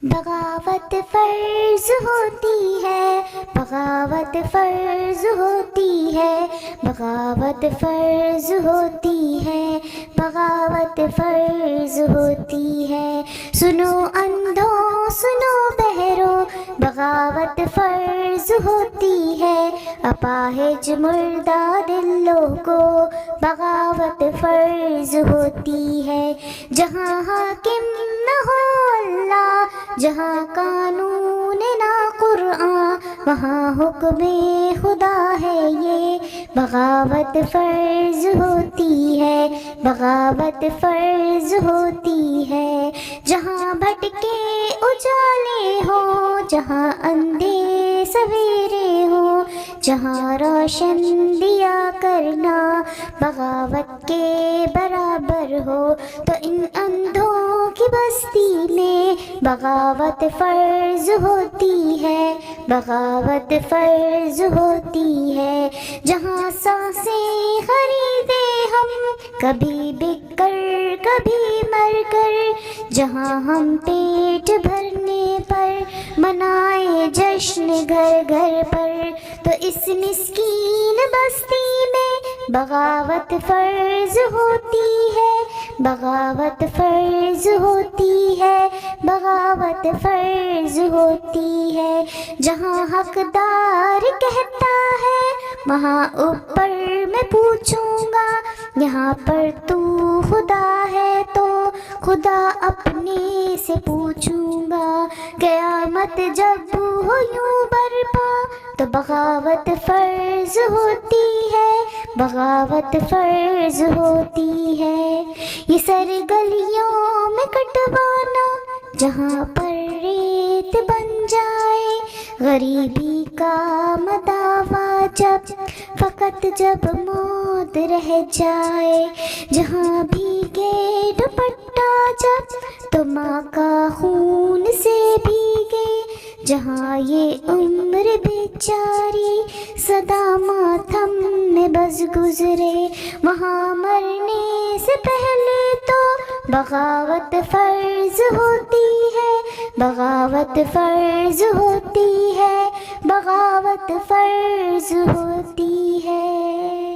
بغاوت فرض ہوتی ہے، بغاوت فرض ہوتی ہے، بغاوت فرض ہوتی ہے، بغاوت فرض ہوتی ہے۔ سنو اندھوں سنو بہروں، بغاوت فرض ہوتی ہے۔ اپاہج مردہ دلوں کو بغاوت فرض ہوتی ہے۔ جہاں حاکم نہ ہو اللہ، جہاں قانون نہ قرآن، وہاں حکم خدا ہے یہ بغاوت فرض ہوتی ہے، بغاوت فرض ہوتی ہے۔ جہاں بھٹکے اجالے ہوں، جہاں اندھے سویرے ہوں، جہاں روشن دیا کرنا بغاوت کے برابر ہو، تو ان اندھوں کی بستی میں بغاوت فرض ہوتی ہے، بغاوت فرض ہوتی ہے۔ جہاں سانسیں خریدے ہم کبھی بک کر کبھی مر کر، جہاں ہم پیٹ بھرنے پر منائے جشن گھر گھر پر، تو اس مسکین بستی میں بغاوت فرض ہوتی ہے، بغاوت فرض ہوتی ہے، بغاوت فرض ہوتی ہے۔ جہاں حقدار کہتا ہے وہاں اوپر میں پوچھوں گا، یہاں پر تو خدا ہے تو خدا اپنے سے پوچھوں گا۔ قیامت جب ہو یوں برپا تو بغاوت فرض ہوتی ہے، بغاوت فرض ہوتی ہے۔ یہ سر گلیوں میں کٹوانا جہاں پر ریت بن جائے، غریبی کا مداوا جب فقط جب موت رہ جائے، جہاں بھیگے دوپٹہ جب تو ماں کا خون سے بھیگے، جہاں یہ عمر بیچاری صدا ماتم میں بس گزرے، وہاں مرنے سے پہلے تو بغاوت فرض ہوتی ہے، بغاوت فرض ہوتی ہے، بغاوت فرض ہوتی ہے۔